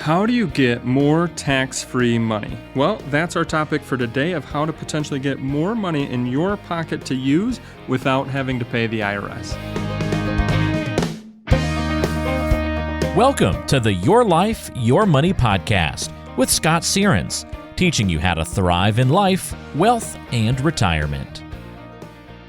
How do you get more tax-free money? Well, that's our topic for today of how to potentially get more money in your pocket to use without having to pay the IRS. Welcome to the Your Life, Your Money podcast with Scott Searens, teaching you how to thrive in life, wealth, and retirement.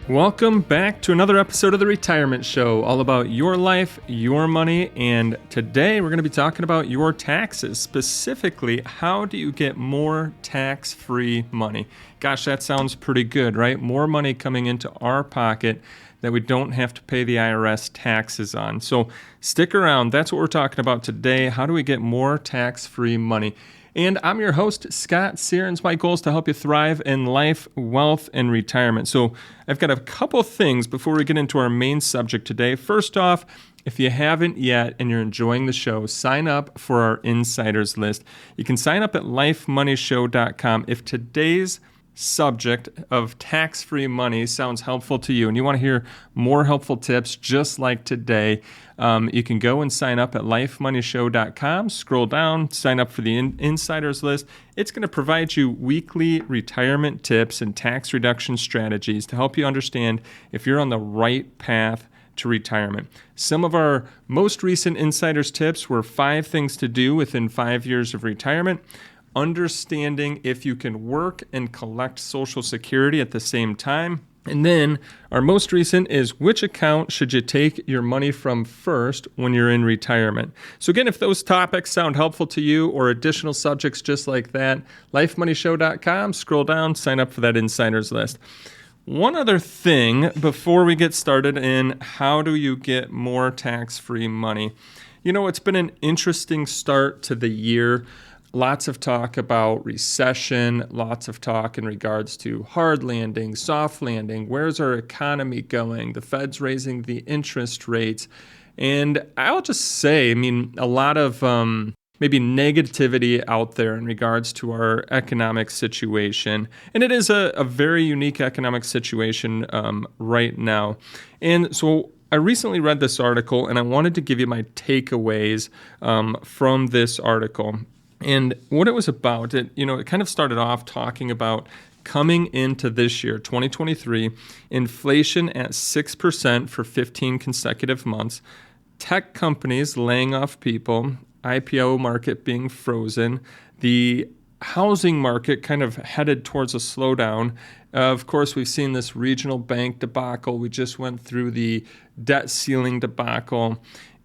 Welcome back to another episode of The Retirement Show, all about your life, your money, and today we're going to be talking about your taxes. Specifically, how do you get more tax-free money? Gosh, that sounds pretty good, right? More money coming into our pocket that we don't have to pay the IRS taxes on. So stick around. That's what we're talking about today. How do we get more tax-free money? And I'm your host, Scott Searens. My goal is to help you thrive in life, wealth, and retirement. So I've got a couple things before we get into our main subject today. First off, if you haven't yet and you're enjoying the show, sign up for our insiders list. You can sign up at lifemoneyshow.com. If today's subject of tax-free money sounds helpful to you and you want to hear more helpful tips just like today, you can go and sign up at lifemoneyshow.com, scroll down, sign up for the insiders list. It's going to provide you weekly retirement tips and tax reduction strategies to help you understand if you're on the right path to retirement. Some of our most recent insiders tips were 5 things to do within 5 years of retirement, understanding if you can work and collect Social Security at the same time. And then our most recent is which account should you take your money from first when you're in retirement. So again, if those topics sound helpful to you or additional subjects just like that, lifemoneyshow.com, scroll down, sign up for that insiders list. One other thing before we get started in how do you get more tax-free money. You know, it's been an interesting start to the year. Lots of talk about recession, lots of talk in regards to hard landing, soft landing, where's our economy going, the Fed's raising the interest rates. And I'll just say, a lot of maybe negativity out there in regards to our economic situation. And it is a very unique economic situation right now. And so I recently read this article and I wanted to give you my takeaways from this article. And what it was about, it kind of started off talking about coming into this year, 2023, inflation at 6% for 15 consecutive months, tech companies laying off people, IPO market being frozen, the housing market kind of headed towards a slowdown. Of course, we've seen this regional bank debacle. We just went through the debt ceiling debacle.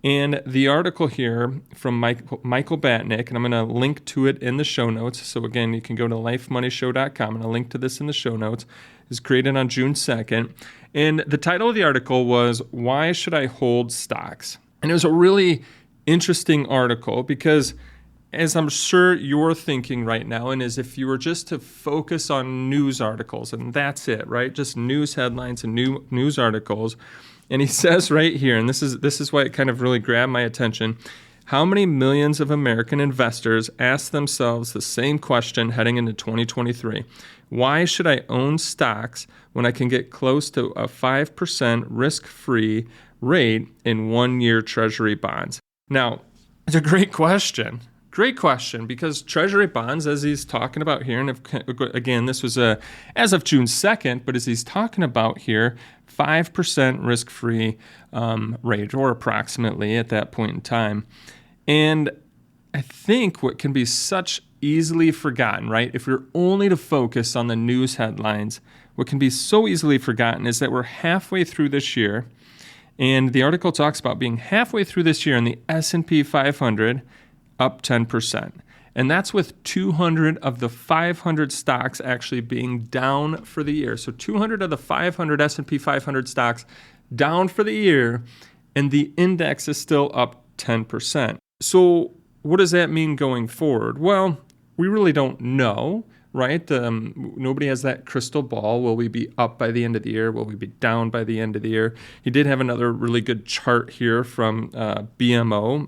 And the article here from Michael Batnick, and I'm going to link to it in the show notes. So again, you can go to lifemoneyshow.com, and I'll link to this in the show notes, is created on June 2nd. And the title of the article was, Why Should I Hold Stocks? And it was a really interesting article because, as I'm sure you're thinking right now, and as if you were just to focus on news articles, and that's it, right? Just news headlines and news articles. And he says right here, and this is why it kind of really grabbed my attention, how many millions of American investors ask themselves the same question heading into 2023? Why should I own stocks when I can get close to a 5% risk-free rate in 1-year Treasury bonds? Now, it's a great question. Great question, because Treasury bonds, as he's talking about here, and again, this was as of June 2nd, but as he's talking about here, 5% risk-free rate, or approximately at that point in time. And I think what can be such easily forgotten, right, if we're only to focus on the news headlines, what can be so easily forgotten is that we're halfway through this year, and the article talks about being halfway through this year in the S&P 500, up 10%. And that's with 200 of the 500 stocks actually being down for the year. So 200 of the 500 S&P 500 stocks down for the year, and the index is still up 10%. So what does that mean going forward? Well, we really don't know, right? Nobody has that crystal ball. Will we be up by the end of the year? Will we be down by the end of the year? He did have another really good chart here from BMO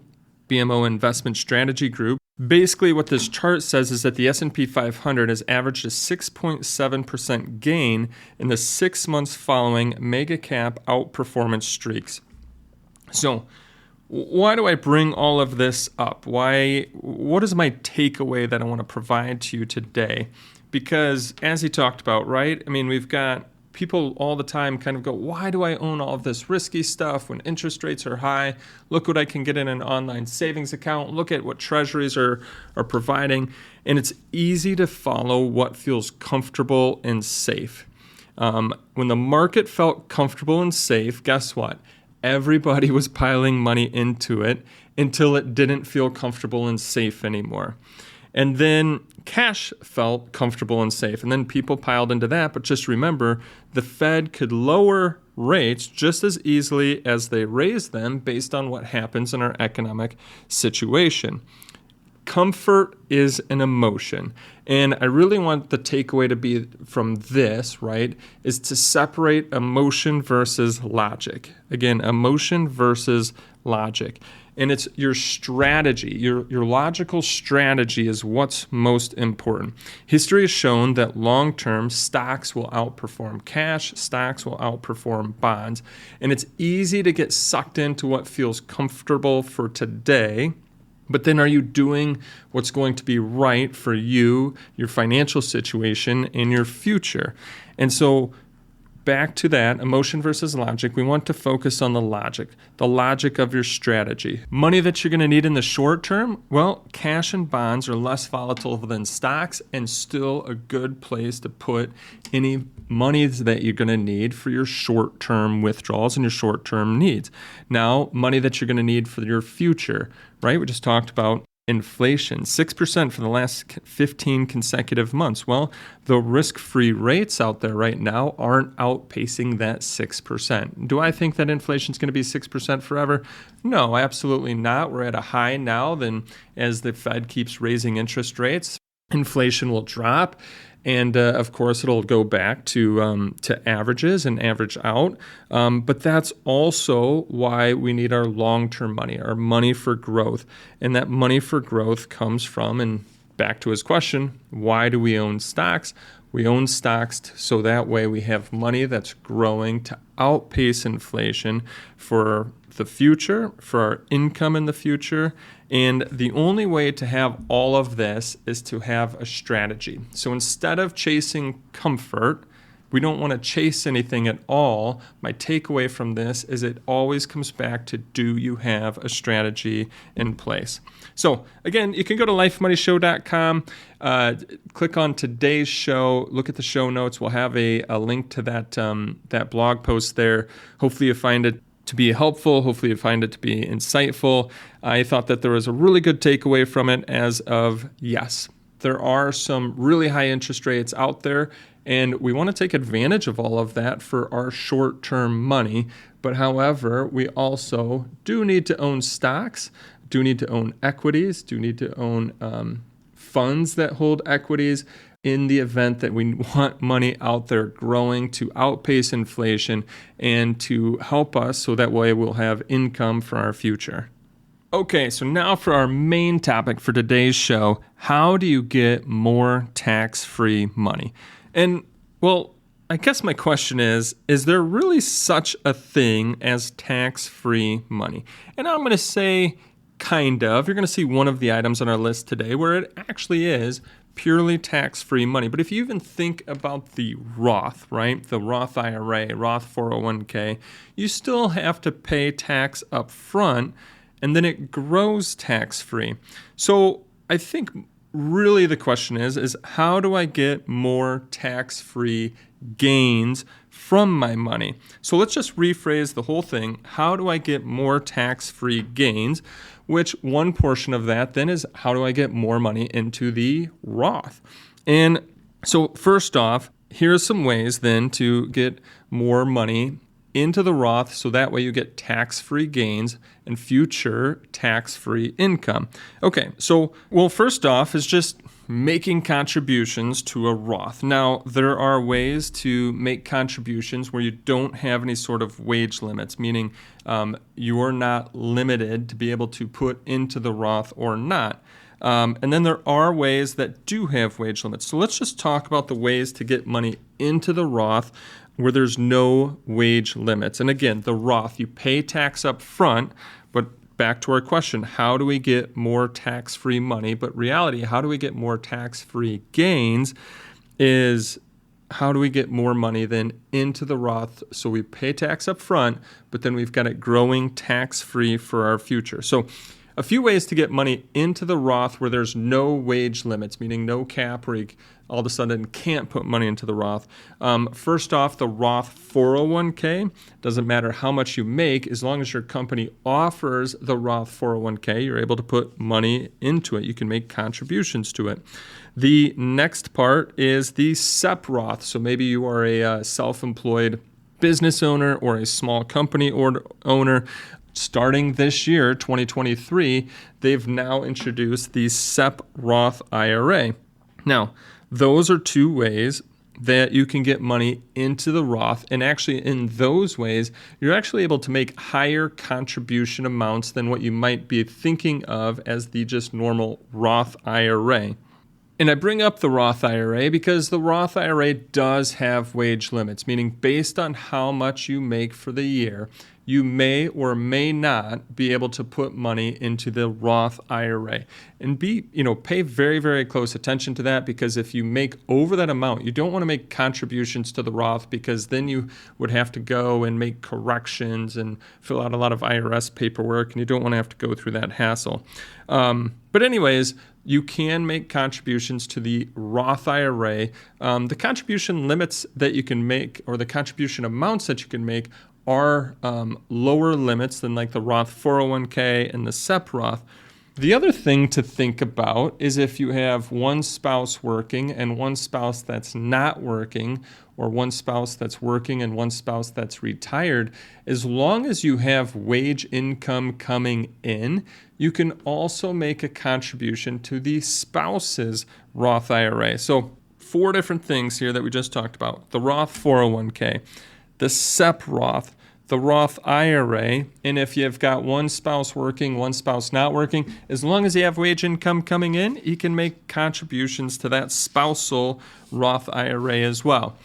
Investment Strategy Group. Basically, what this chart says is that the S&P 500 has averaged a 6.7% gain in the 6 months following mega cap outperformance streaks. So why do I bring all of this up? Why what is my takeaway that I want to provide to you today? Because as he talked about, right? I mean, we've got people all the time kind of go, why do I own all of this risky stuff when interest rates are high? Look what I can get in an online savings account. Look at what treasuries are providing. And it's easy to follow what feels comfortable and safe. When the market felt comfortable and safe, guess what? Everybody was piling money into it until it didn't feel comfortable and safe anymore. And then cash felt comfortable and safe. And then people piled into that. But just remember, the Fed could lower rates just as easily as they raise them based on what happens in our economic situation. Comfort is an emotion. And I really want the takeaway to be from this, right, is to separate emotion versus logic. Again, emotion versus logic. And it's your strategy, your logical strategy is what's most important. History has shown that long-term stocks will outperform cash, stocks will outperform bonds, and it's easy to get sucked into what feels comfortable for today. But then are you doing what's going to be right for you, your financial situation, and your future? And so back to that, emotion versus logic, we want to focus on the logic of your strategy. Money that you're going to need in the short term, well, cash and bonds are less volatile than stocks and still a good place to put any money that you're going to need for your short-term withdrawals and your short-term needs. Now, money that you're going to need for your future, right? We just talked about inflation, 6% for the last 15 consecutive months. Well, the risk-free rates out there right now aren't outpacing that 6%. Do I think that inflation is going to be 6% forever? No, absolutely not. We're at a high now. Then as the Fed keeps raising interest rates, inflation will drop. And of course, it'll go back to averages and average out. But that's also why we need our long-term money, our money for growth. And that money for growth comes from, and back to his question, why do we own stocks? We own stocks so that way we have money that's growing to outpace inflation for the future, for our income in the future. And the only way to have all of this is to have a strategy. So instead of chasing comfort, we don't want to chase anything at all. My takeaway from this is it always comes back to, do you have a strategy in place? So again, you can go to lifemoneyshow.com, click on today's show, look at the show notes. We'll have a link to that blog post there. Hopefully you find it to be helpful. Hopefully you find it to be insightful. I thought that there was a really good takeaway from it as of, yes, there are some really high interest rates out there, and we want to take advantage of all of that for our short-term money. But however, we also do need to own stocks, do need to own equities, do need to own funds that hold equities in the event that we want money out there growing to outpace inflation and to help us so that way we'll have income for our future. Okay, so now for our main topic for today's show, how do you get more tax-free money? And, well, I guess my question is there really such a thing as tax-free money? And I'm going to say kind of. You're going to see one of the items on our list today where it actually is purely tax-free money. But if you even think about the Roth, right, the Roth IRA, Roth 401k, you still have to pay tax up front, and then it grows tax-free. So I think really the question is how do I get more tax-free gains from my money? So let's just rephrase the whole thing. How do I get more tax-free gains? Which one portion of that then is how do I get more money into the Roth? And so first off, here's some ways then to get more money into the Roth so that way you get tax-free gains and future tax-free income. Okay, so first off is just making contributions to a Roth. Now, there are ways to make contributions where you don't have any sort of wage limits, meaning you are not limited to be able to put into the Roth or not. And then there are ways that do have wage limits. So let's just talk about the ways to get money into the Roth where there's no wage limits. And again, the Roth, you pay tax up front, but back to our question, how do we get more tax-free money? But reality, how do we get more tax-free gains is how do we get more money then into the Roth? So we pay tax up front, but then we've got it growing tax-free for our future. So a few ways to get money into the Roth where there's no wage limits, meaning no cap where you all of a sudden can't put money into the Roth. First off, the Roth 401k. Doesn't matter how much you make, as long as your company offers the Roth 401k, you're able to put money into it. You can make contributions to it. The next part is the SEP Roth. So maybe you are a self-employed business owner or a small company owner. Starting this year, 2023, they've now introduced the SEP Roth IRA. Now, those are two ways that you can get money into the Roth. And actually, in those ways, you're actually able to make higher contribution amounts than what you might be thinking of as the just normal Roth IRA. And I bring up the Roth IRA because the Roth IRA does have wage limits, meaning based on how much you make for the year, you may or may not be able to put money into the Roth IRA. And pay very, very close attention to that, because if you make over that amount, you don't want to make contributions to the Roth, because then you would have to go and make corrections and fill out a lot of IRS paperwork, and you don't want to have to go through that hassle. But anyways, you can make contributions to the Roth IRA. The contribution limits that you can make, or the contribution amounts that you can make, are lower limits than like the Roth 401k and the SEP Roth. The other thing to think about is if you have one spouse working and one spouse that's not working, or one spouse that's working and one spouse that's retired, as long as you have wage income coming in, you can also make a contribution to the spouse's Roth IRA. So 4 different things here that we just talked about: the Roth 401k, the SEP Roth, the Roth IRA, and if you've got one spouse working, one spouse not working, as long as you have wage income coming in, you can make contributions to that spousal Roth IRA as well.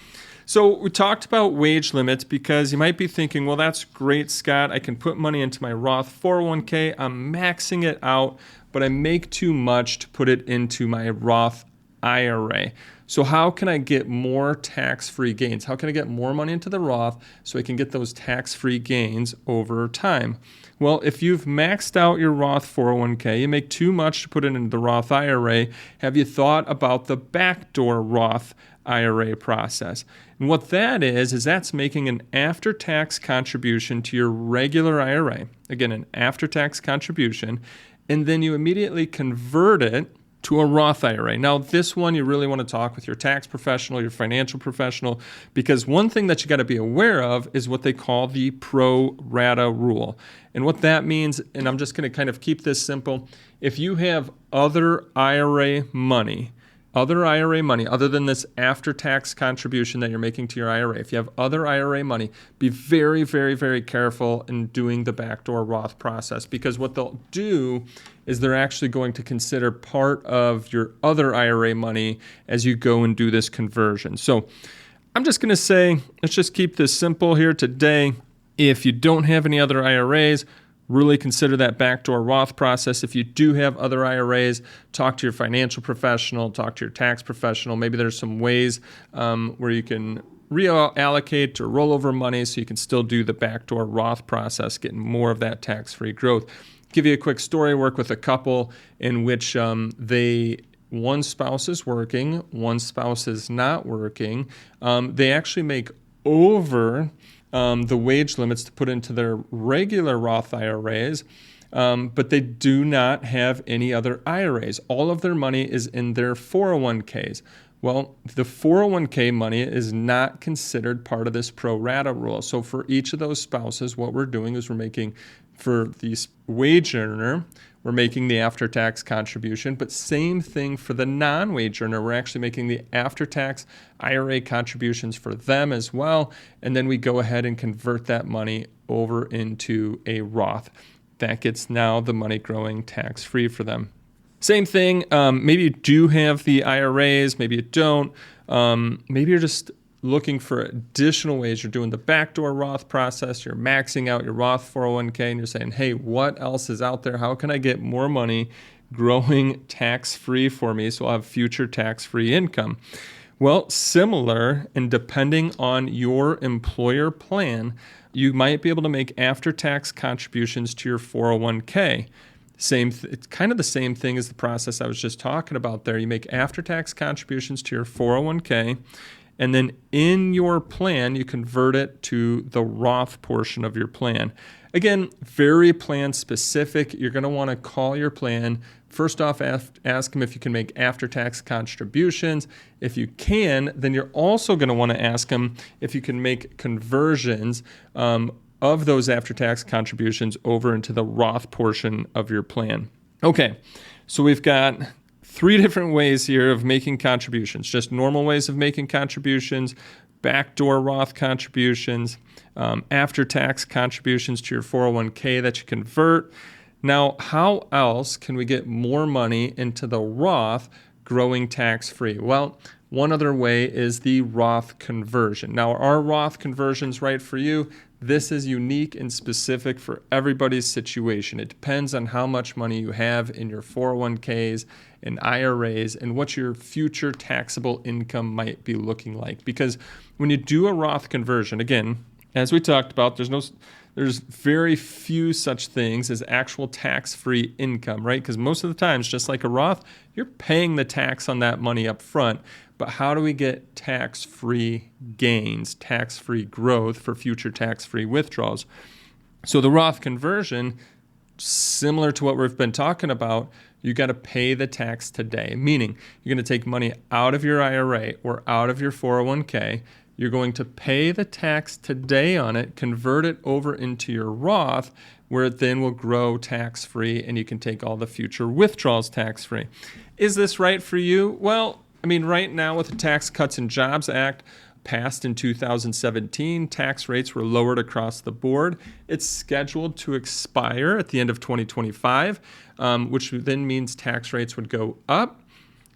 So we talked about wage limits because you might be thinking, well, that's great, Scott. I can put money into my Roth 401k. I'm maxing it out, but I make too much to put it into my Roth IRA. So how can I get more tax-free gains? How can I get more money into the Roth so I can get those tax-free gains over time? Well, if you've maxed out your Roth 401k, you make too much to put it into the Roth IRA, have you thought about the backdoor Roth IRA process? And what that is that's making an after-tax contribution to your regular IRA. Again, an after-tax contribution, and then you immediately convert it to a Roth IRA. Now, this one you really want to talk with your tax professional, your financial professional, because one thing that you got to be aware of is what they call the Pro-Rata rule. And what that means, and I'm just going to kind of keep this simple, if you have other IRA money other than this after-tax contribution that you're making to your IRA, if you have other IRA money, be very, very, very careful in doing the backdoor Roth process, because what they'll do is they're actually going to consider part of your other IRA money as you go and do this conversion. So I'm just going to say, let's just keep this simple here today. If you don't have any other IRAs, really consider that backdoor Roth process. If you do have other IRAs, talk to your financial professional, talk to your tax professional. Maybe there's some ways where you can reallocate or roll over money so you can still do the backdoor Roth process, getting more of that tax-free growth. Give you a quick story. Work with a couple in which one spouse is working, one spouse is not working. They actually make over the wage limits to put into their regular Roth IRAs, but they do not have any other IRAs. All of their money is in their 401ks. Well, the 401k money is not considered part of this pro-rata rule. So for each of those spouses, what we're doing is we're making, for the wage earner, we're making the after-tax contribution, but same thing for the non-wage earner. We're actually making the after-tax IRA contributions for them as well, and then we go ahead and convert that money over into a Roth. That gets now the money growing tax-free for them. Same thing, maybe you do have the IRAs, maybe you don't. Maybe you're just looking for additional ways, you're doing the backdoor Roth process, you're maxing out your Roth 401k, and you're saying, hey, what else is out there? How can I get more money growing tax-free for me so I'll have future tax-free income? Well, similar, and depending on your employer plan, you might be able to make after-tax contributions to your 401k. It's kind of the same thing as the process I was just talking about there. You make after-tax contributions to your 401k, and then in your plan, you convert it to the Roth portion of your plan. Again, very plan specific. You're going to want to call your plan. First off, ask them if you can make after-tax contributions. If you can, then you're also going to want to ask them if you can make conversions of those after-tax contributions over into the Roth portion of your plan. Okay, so we've got 3 different ways here of making contributions, just normal ways of making contributions, backdoor Roth contributions, after-tax contributions to your 401k that you convert. Now, how else can we get more money into the Roth growing tax-free? Well, one other way is the Roth conversion. Now, are Roth conversions right for you? This is unique and specific for everybody's situation. It depends on how much money you have in your 401ks and IRAs and what your future taxable income might be looking like. Because when you do a Roth conversion, again, as we talked about, there's very few such things as actual tax-free income, right? Because most of the times, just like a Roth, you're paying the tax on that money up front. But how do we get tax-free gains, tax-free growth for future tax-free withdrawals? So the Roth conversion, similar to what we've been talking about, you got to pay the tax today, meaning you're going to take money out of your IRA or out of your 401k. You're going to pay the tax today on it, convert it over into your Roth, where it then will grow tax-free and you can take all the future withdrawals tax-free. Is this right for you? Well, right now with the Tax Cuts and Jobs Act passed in 2017, tax rates were lowered across the board. It's scheduled to expire at the end of 2025, which then means tax rates would go up.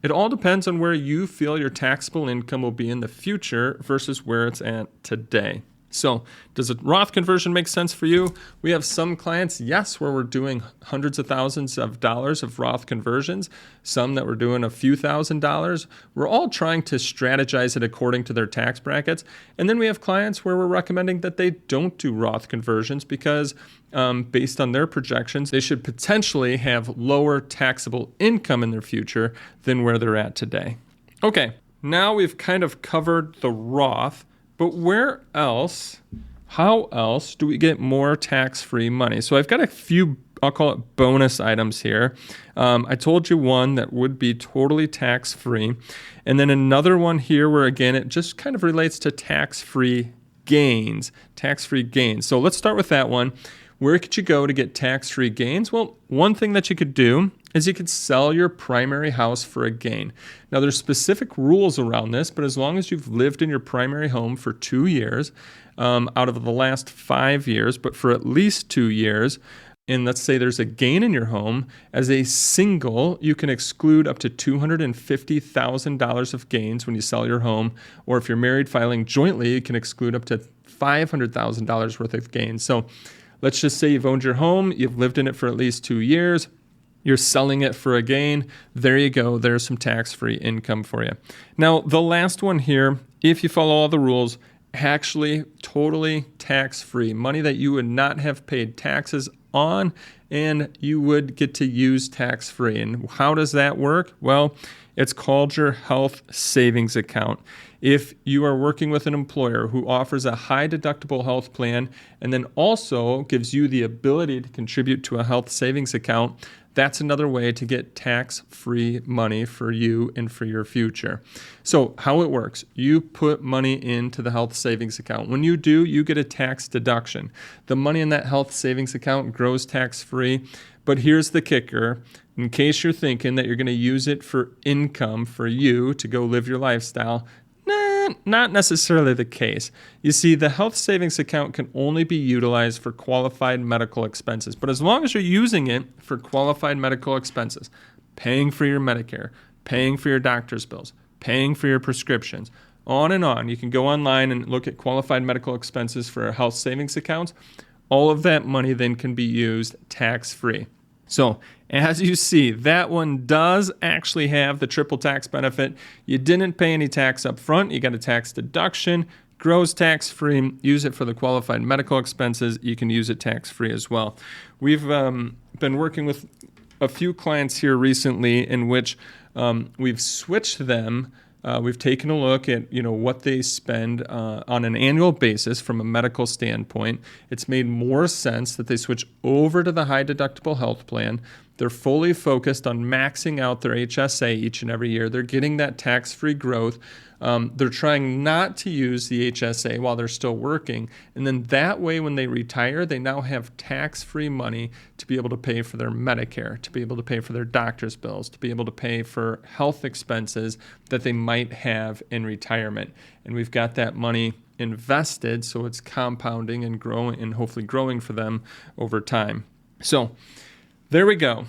It all depends on where you feel your taxable income will be in the future versus where it's at today. So does a Roth conversion make sense for you? We have some clients, yes, where we're doing hundreds of thousands of dollars of Roth conversions, some that we're doing a few $1,000s. We're all trying to strategize it according to their tax brackets. And then we have clients where we're recommending that they don't do Roth conversions because based on their projections, they should potentially have lower taxable income in their future than where they're at today. Okay, now we've kind of covered the Roth. But how else do we get more tax-free money? So I've got a few, I'll call it bonus items here. I told you one that would be totally tax-free. And then another one here where, again, it just kind of relates to tax-free gains. So let's start with that one. Where could you go to get tax-free gains? Well, one thing that you could do is you could sell your primary house for a gain. Now, there's specific rules around this, but as long as you've lived in your primary home for 2 years, out of the last 5 years, but for at least 2 years, and let's say there's a gain in your home, as a single, you can exclude up to $250,000 of gains when you sell your home, or if you're married filing jointly, you can exclude up to $500,000 worth of gains. So let's just say you've owned your home, you've lived in it for at least 2 years, you're selling it for a gain. There you go. There's some tax-free income for you. Now, the last one here, if you follow all the rules, actually totally tax-free. Money that you would not have paid taxes on and you would get to use tax-free. And how does that work? Well, it's called your health savings account. If you are working with an employer who offers a high deductible health plan and then also gives you the ability to contribute to a health savings account, that's another way to get tax-free money for you and for your future. So how it works, you put money into the health savings account. When you do, you get a tax deduction. The money in that health savings account grows tax-free. But here's the kicker. In case you're thinking that you're going to use it for income for you to go live your lifestyle, not necessarily the case. You see, the health savings account can only be utilized for qualified medical expenses. But as long as you're using it for qualified medical expenses, paying for your Medicare, paying for your doctor's bills, paying for your prescriptions, on and on. You can go online and look at qualified medical expenses for health savings accounts. All of that money then can be used tax-free. So as you see, that one does actually have the triple tax benefit. You didn't pay any tax up front. You got a tax deduction, grows tax-free. Use it for the qualified medical expenses. You can use it tax-free as well. We've been working with a few clients here recently in which we've switched them. We've taken a look at what they spend on an annual basis from a medical standpoint. It's made more sense that they switch over to the high deductible health plan. They're fully focused on maxing out their HSA each and every year. They're getting that tax-free growth. They're trying not to use the HSA while they're still working. And then that way, when they retire, they now have tax-free money to be able to pay for their Medicare, to be able to pay for their doctor's bills, to be able to pay for health expenses that they might have in retirement. And we've got that money invested, so it's compounding and growing, and hopefully growing for them over time. So there we go.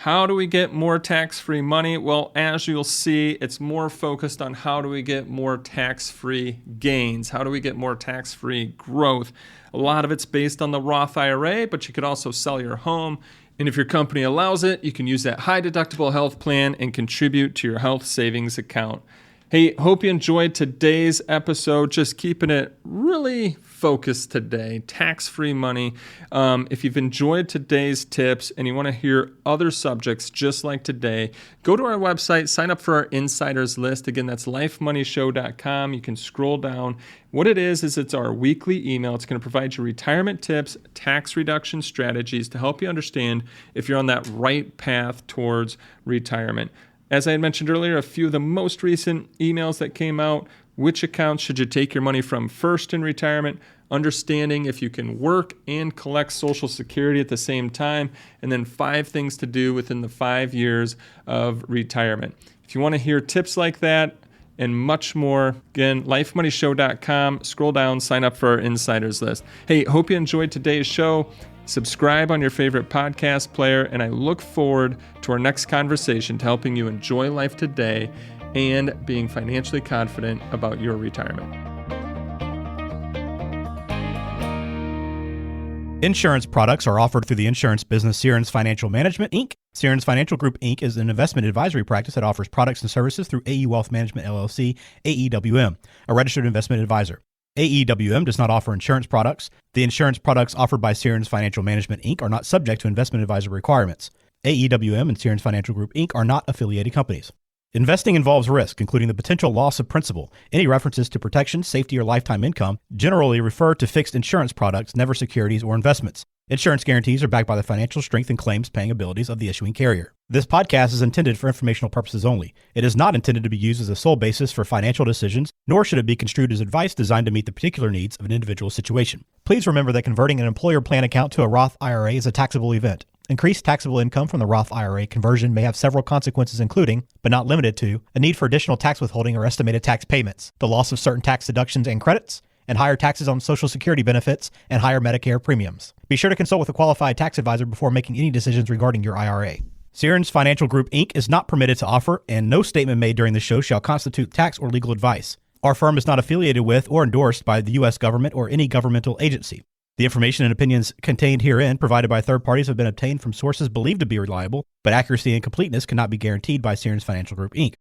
How do we get more tax-free money? Well, as you'll see, it's more focused on how do we get more tax-free gains? How do we get more tax-free growth? A lot of it's based on the Roth IRA, but you could also sell your home. And if your company allows it, you can use that high deductible health plan and contribute to your health savings account. Hey, hope you enjoyed today's episode. Just keeping it really focused today, tax-free money. If you've enjoyed today's tips and you want to hear other subjects just like today, go to our website, sign up for our insiders list. Again, that's lifemoneyshow.com. You can scroll down. What it is it's our weekly email. It's going to provide you retirement tips, tax reduction strategies to help you understand if you're on that right path towards retirement. As I had mentioned earlier, a few of the most recent emails that came out: which accounts should you take your money from first in retirement, understanding if you can work and collect Social Security at the same time, and then 5 things to do within the 5 years of retirement. If you want to hear tips like that and much more, again, lifemoneyshow.com, scroll down, sign up for our insiders list. Hey, hope you enjoyed today's show. Subscribe on your favorite podcast player, and I look forward to our next conversation to helping you enjoy life today and being financially confident about your retirement. Insurance products are offered through the insurance business Sierens Financial Management, Inc. Sierens Financial Group, Inc. is an investment advisory practice that offers products and services through AE Wealth Management, LLC, AEWM, a registered investment advisor. AEWM does not offer insurance products. The insurance products offered by Sierens Financial Management, Inc. are not subject to investment advisor requirements. AEWM and Sierens Financial Group, Inc. are not affiliated companies. Investing involves risk, including the potential loss of principal. Any references to protection, safety, or lifetime income generally refer to fixed insurance products, never securities or investments. Insurance guarantees are backed by the financial strength and claims-paying abilities of the issuing carrier. This podcast is intended for informational purposes only. It is not intended to be used as a sole basis for financial decisions, nor should it be construed as advice designed to meet the particular needs of an individual situation. Please remember that converting an employer plan account to a Roth IRA is a taxable event. Increased taxable income from the Roth IRA conversion may have several consequences, including, but not limited to, a need for additional tax withholding or estimated tax payments, the loss of certain tax deductions and credits, and higher taxes on Social Security benefits and higher Medicare premiums. Be sure to consult with a qualified tax advisor before making any decisions regarding your IRA. Sierens Financial Group, Inc. is not permitted to offer, and no statement made during the show shall constitute tax or legal advice. Our firm is not affiliated with or endorsed by the U.S. government or any governmental agency. The information and opinions contained herein provided by third parties have been obtained from sources believed to be reliable, but accuracy and completeness cannot be guaranteed by Sierens Financial Group, Inc.